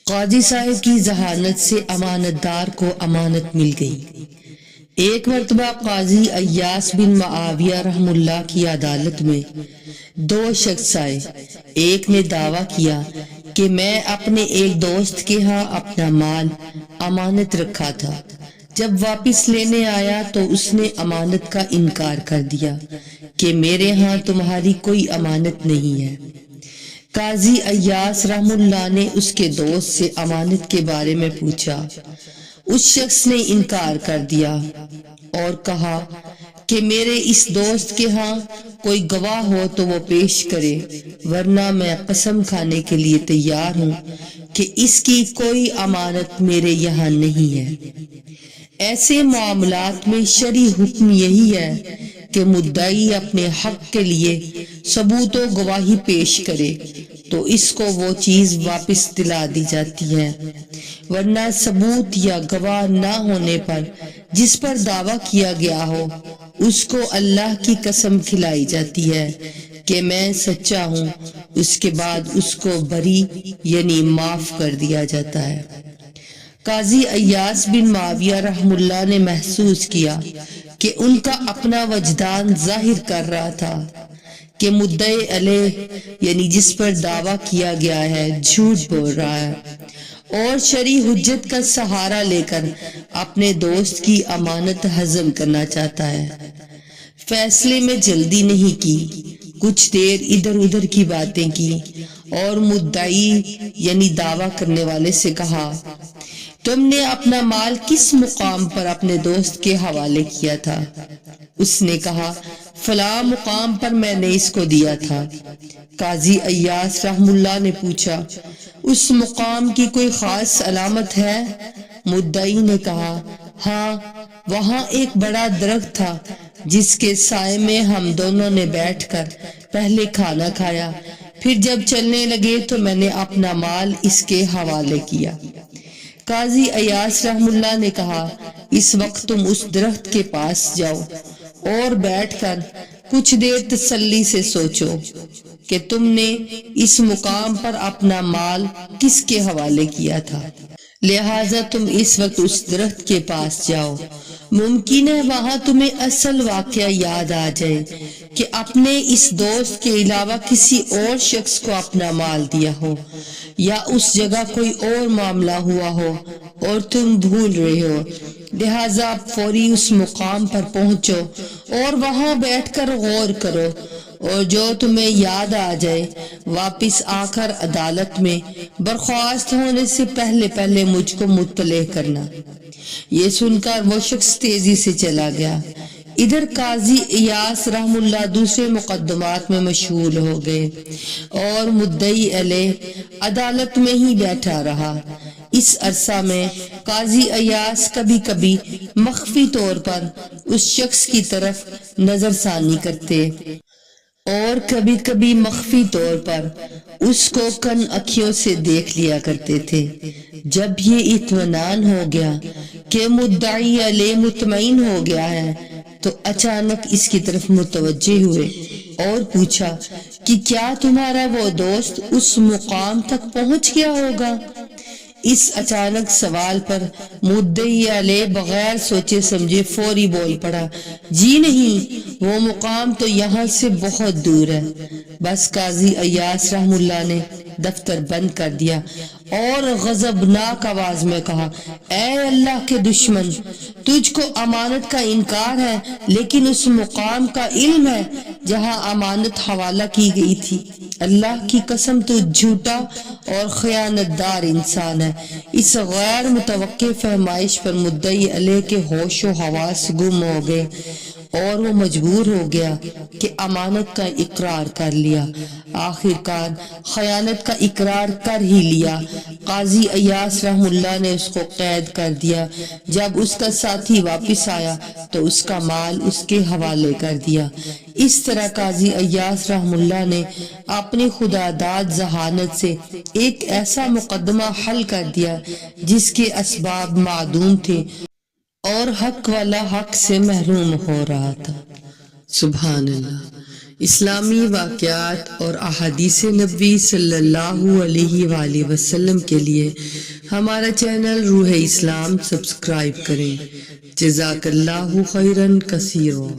قاضی صاحب کی ذہانت سے امانت دار کو امانت مل گئی۔ ایک مرتبہ قاضی ایاس بن معاویہ رحم اللہ کی عدالت میں دو شخص آئے۔ ایک نے دعویٰ کیا کہ میں اپنے ایک دوست کے ہاں اپنا مال امانت رکھا تھا، جب واپس لینے آیا تو اس نے امانت کا انکار کر دیا کہ میرے ہاں تمہاری کوئی امانت نہیں ہے۔ قاضی ایاس رحم اللہ نے اس کے دوست سے امانت کے بارے میں پوچھا۔ اس شخص نے انکار کر دیا اور کہا کہ میرے اس دوست کے ہاں کوئی گواہ ہو تو وہ پیش کرے، ورنہ میں قسم کھانے کے لیے تیار ہوں کہ اس کی کوئی امانت میرے یہاں نہیں ہے۔ ایسے معاملات میں شرعی حکم یہی ہے کہ مدعی اپنے حق کے لیے ثبوت و گواہی پیش کرے تو اس کو وہ چیز واپس دلا دی جاتی ہے، ورنہ ثبوت یا گواہ نہ ہونے پر جس پر دعویٰ کیا گیا ہو اس کو اللہ کی قسم کھلائی جاتی ہے کہ میں سچا ہوں، اس کے بعد اس کو بری یعنی معاف کر دیا جاتا ہے۔ قاضی ایاس بن معاویہ رحم اللہ نے محسوس کیا کہ ان کا اپنا وجدان ظاہر کر رہا تھا کہ مدعی علیہ یعنی جس پر دعویٰ کیا گیا ہے جھوٹ بول رہا ہے، اور شرعی حجت کا سہارا لے کر اپنے دوست کی امانت ہضم کرنا چاہتا ہے۔ فیصلے میں جلدی نہیں کی، کچھ دیر ادھر ادھر کی باتیں کی اور مدعی یعنی دعویٰ کرنے والے سے کہا، تم نے اپنا مال کس مقام پر اپنے دوست کے حوالے کیا تھا؟ اس نے کہا، فلاں مقام پر میں نے اس کو دیا تھا۔ قاضی ایاس رحم اللہ نے پوچھا، اس مقام کی کوئی خاص علامت ہے؟ مدعی نے کہا، ہاں، وہاں ایک بڑا درخت تھا جس کے سائے میں ہم دونوں نے بیٹھ کر پہلے کھانا کھایا، پھر جب چلنے لگے تو میں نے اپنا مال اس کے حوالے کیا۔ قاضی ایاس رحم اللہ نے کہا، اس وقت تم اس درخت کے پاس جاؤ اور بیٹھ کر کچھ دیر تسلی سے سوچو کہ تم نے اس مقام پر اپنا مال کس کے حوالے کیا تھا، لہٰذا تم اس وقت اس درخت کے پاس جاؤ۔ ممکن ہے وہاں تمہیں اصل واقعہ یاد آ جائے کہ اپنے اس دوست کے علاوہ کسی اور شخص کو اپنا مال دیا ہو، یا اس جگہ کوئی اور معاملہ ہوا ہو اور تم بھول رہے ہو، لہٰذا فوری اس مقام پر پہنچو اور وہاں بیٹھ کر غور کرو، اور جو تمہیں یاد آ جائے واپس آ کر عدالت میں برخاست ہونے سے پہلے مجھ کو مطلع کرنا۔ یہ سن کر وہ شخص تیزی سے چلا گیا۔ ادھر قاضی ایاس رحم اللہ دوسرے مقدمات میں مشغول ہو گئے اور مدعی علیہ عدالت میں ہی بیٹھا رہا۔ اس عرصہ میں قاضی ایاس کبھی کبھی مخفی طور پر اس شخص کی طرف نظر ثانی کرتے اور کبھی کبھی مخفی طور پر اس کو کن اکھیوں سے دیکھ لیا کرتے تھے۔ جب یہ اطمینان ہو گیا کہ مدعی علیہ مطمئن ہو گیا ہے تو اچانک اس کی طرف متوجہ ہوئے اور پوچھا کہ کیا تمہارا وہ دوست اس مقام تک پہنچ گیا ہوگا؟ اس اچانک سوال پر مدعی علیہ بغیر سوچے سمجھے فوری بول پڑا، جی نہیں، وہ مقام تو یہاں سے بہت دور ہے۔ بس قاضی ایاس رحم اللہ نے دفتر بند کر دیا اور غضبناک آواز میں کہا، اے اللہ کے دشمن، تجھ کو امانت کا انکار ہے لیکن اس مقام کا علم ہے جہاں امانت حوالہ کی گئی تھی۔ اللہ کی قسم تو جھوٹا اور خیانت دار انسان ہے۔ اس غیر متوقع فرمائش پر مدعی علیہ کے ہوش و حواس گم ہو گئے اور وہ مجبور ہو گیا کہ امانت کا اقرار کر لیا۔ آخر کار خیانت کا اقرار کر ہی لیا۔ قاضی ایاس رحم اللہ نے اس کو قید کر دیا۔ جب اس کا ساتھی واپس آیا تو اس کا مال اس کے حوالے کر دیا۔ اس طرح قاضی ایاس رحم اللہ نے اپنی خداداد ذہانت سے ایک ایسا مقدمہ حل کر دیا جس کے اسباب معدوم تھے اور حق والا حق سے محروم ہو رہا تھا۔ سبحان اللہ۔ اسلامی واقعات اور احادیث نبوی صلی اللہ علیہ وآلہ وسلم کے لیے ہمارا چینل روح اسلام سبسکرائب کریں۔ جزاک اللہ خیرا کثیرا۔